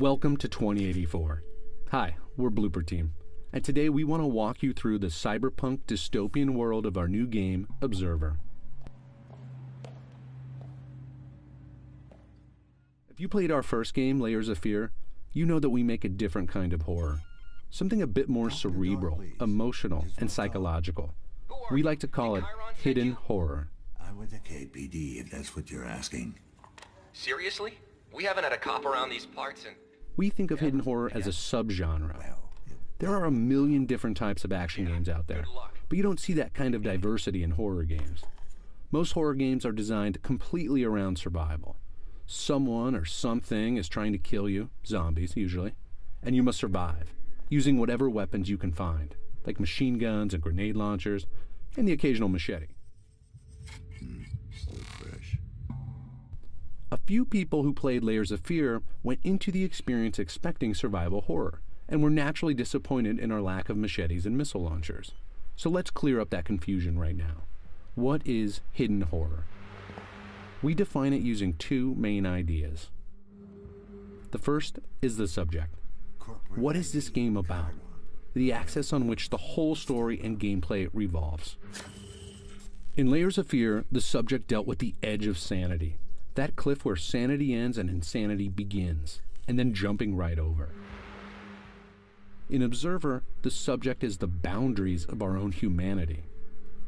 Welcome to 2084. Hi, we're Blooper Team, and today we want to walk you through the cyberpunk dystopian world of our new game, Observer. If you played our first game, Layers of Fear, you know that we make a different kind of horror. Something a bit more cerebral, emotional, and psychological. We like to call it hidden horror. I'm with the KPD, if that's what you're asking. Seriously? We haven't had a cop around these parts in... We think of hidden horror as a subgenre. There are a million different types of action games out there, but you don't see that kind of diversity in horror games. Most horror games are designed completely around survival. Someone or something is trying to kill you, zombies usually, and you must survive, using whatever weapons you can find, like machine guns and grenade launchers, and the occasional machete. Still fresh. A few people who played Layers of Fear went into the experience expecting survival horror, and were naturally disappointed in our lack of machetes and missile launchers. So let's clear up that confusion right now. What is hidden horror? We define it using two main ideas. The first is the subject. What is this game about? The axis on which the whole story and gameplay revolves. In Layers of Fear, the subject dealt with the edge of sanity. That cliff where sanity ends and insanity begins, and then jumping right over. In Observer, the subject is the boundaries of our own humanity.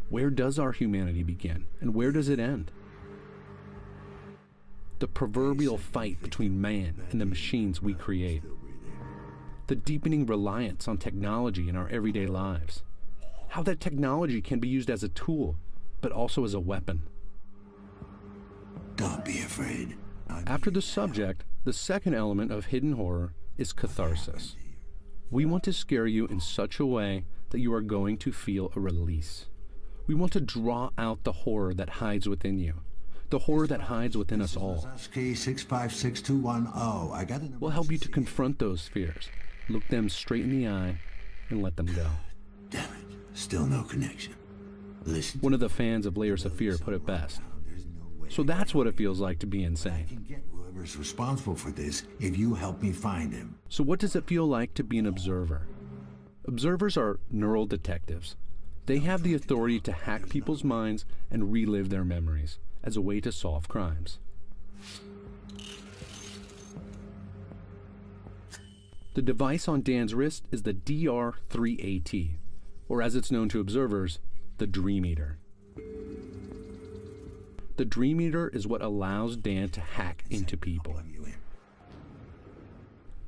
Where does our humanity begin, and where does it end? The proverbial fight between man and the machines we create. The deepening reliance on technology in our everyday lives. How that technology can be used as a tool, but also as a weapon. Don't be afraid. After the subject, the second element of hidden horror is catharsis. We want to scare you in such a way that you are going to feel a release. We want to draw out the horror that hides within you, the horror that hides within us all. We'll help you to confront those fears, look them straight in the eye, and let them go. Damn it, still no connection. Listen. One of the fans of Layers of Fear put it best. So that's what it feels like to be insane. I can get whoever's responsible for this if you help me find him. So what does it feel like to be an observer? Observers are neural detectives. They have the authority to hack people's minds and relive their memories as a way to solve crimes. The device on Dan's wrist is the DR3AT, or as it's known to observers, the Dream Eater. The Dream Eater is what allows Dan to hack into people.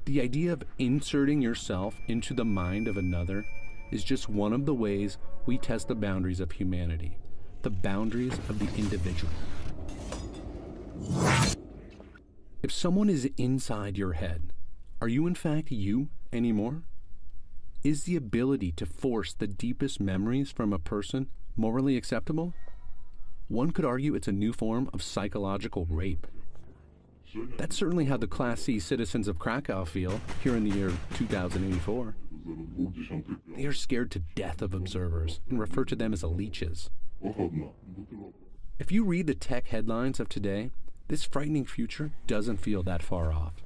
The idea of inserting yourself into the mind of another is just one of the ways we test the boundaries of humanity, the boundaries of the individual. If someone is inside your head, are you in fact you anymore? Is the ability to force the deepest memories from a person morally acceptable? One could argue it's a new form of psychological rape. That's certainly how the Class C citizens of Cracow feel here in the year 2084. They are scared to death of observers and refer to them as leeches. If you read the tech headlines of today, this frightening future doesn't feel that far off.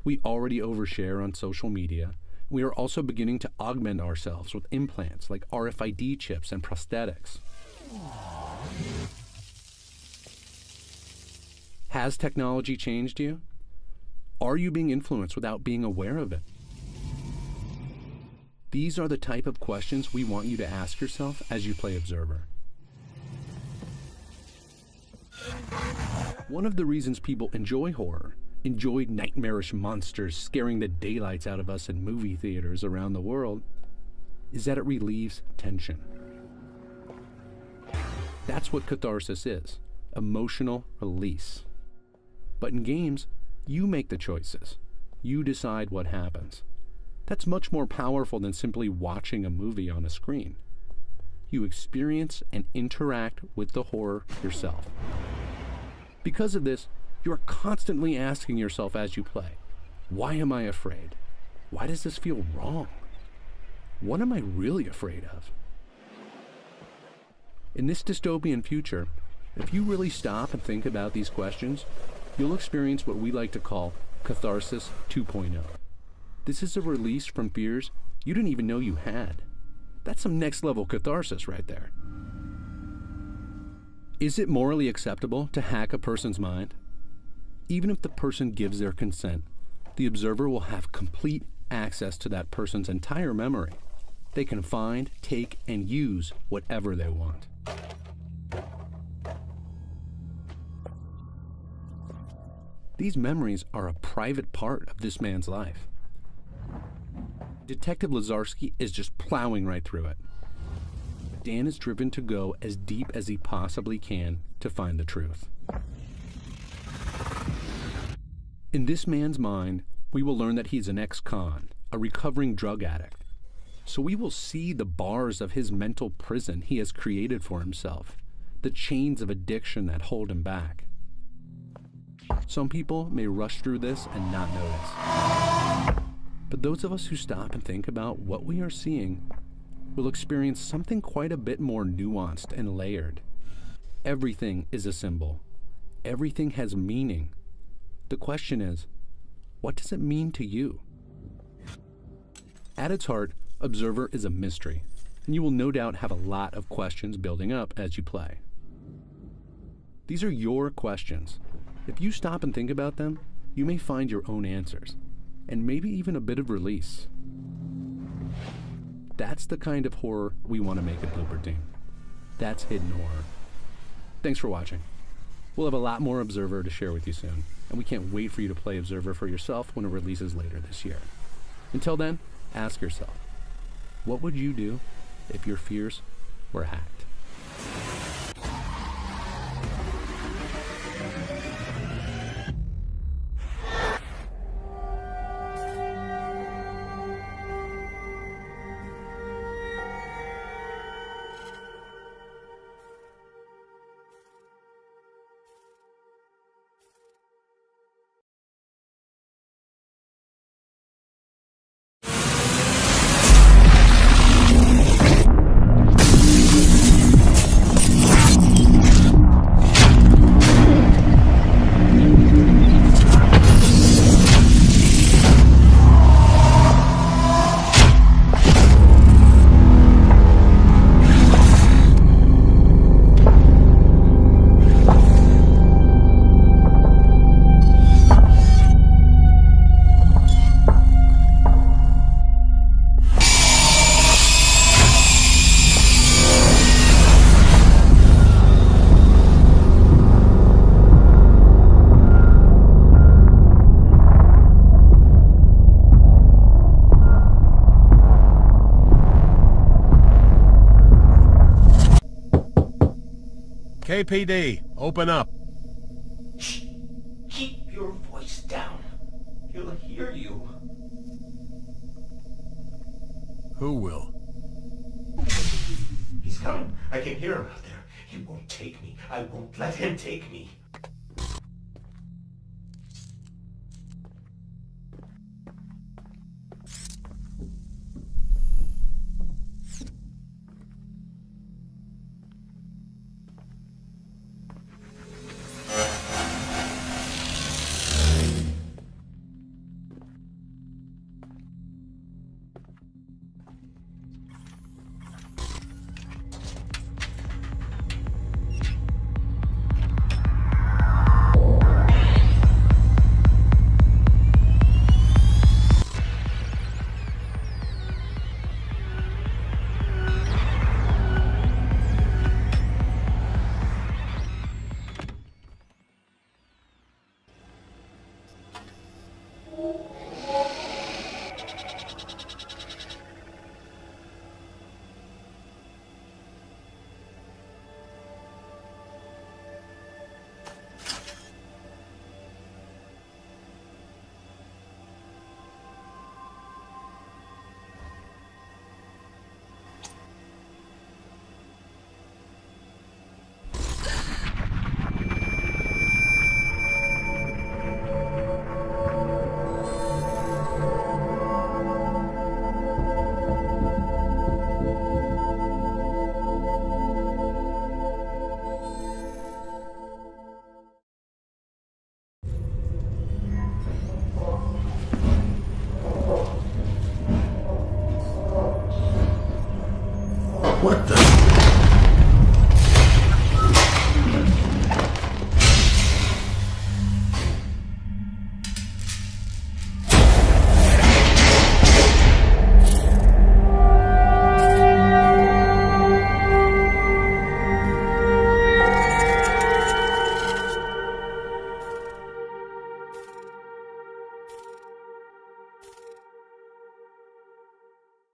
We already overshare on social media. We are also beginning to augment ourselves with implants like RFID chips and prosthetics. Has technology changed you? Are you being influenced without being aware of it? These are the type of questions we want you to ask yourself as you play Observer. One of the reasons people enjoy horror, enjoy nightmarish monsters scaring the daylights out of us in movie theaters around the world, is that it relieves tension. That's what catharsis is, emotional release. But in games, you make the choices. You decide what happens. That's much more powerful than simply watching a movie on a screen. You experience and interact with the horror yourself. Because of this, you are constantly asking yourself as you play, why am I afraid? Why does this feel wrong? What am I really afraid of? In this dystopian future, if you really stop and think about these questions, you'll experience what we like to call Catharsis 2.0. This is a release from fears you didn't even know you had. That's some next level catharsis right there. Is it morally acceptable to hack a person's mind? Even if the person gives their consent, the observer will have complete access to that person's entire memory. They can find, take, and use whatever they want. These memories are a private part of this man's life. Detective Lazarski is just plowing right through it. Dan is driven to go as deep as he possibly can to find the truth. In this man's mind, we will learn that he's an ex-con, a recovering drug addict. So we will see the bars of his mental prison he has created for himself, the chains of addiction that hold him back. Some people may rush through this and not notice. But those of us who stop and think about what we are seeing will experience something quite a bit more nuanced and layered. Everything is a symbol. Everything has meaning. The question is, what does it mean to you? At its heart, Observer is a mystery, and you will no doubt have a lot of questions building up as you play. These are your questions. If you stop and think about them, you may find your own answers, and maybe even a bit of release. That's the kind of horror we want to make at Blooper Team. That's hidden horror. Thanks for watching. We'll have a lot more Observer to share with you soon, and we can't wait for you to play Observer for yourself when it releases later this year. Until then, ask yourself, what would you do if your fears were hacked? KPD, open up. Shh! Keep your voice down. He'll hear you. Who will? He's coming. I can hear him out there. He won't take me. I won't let him take me.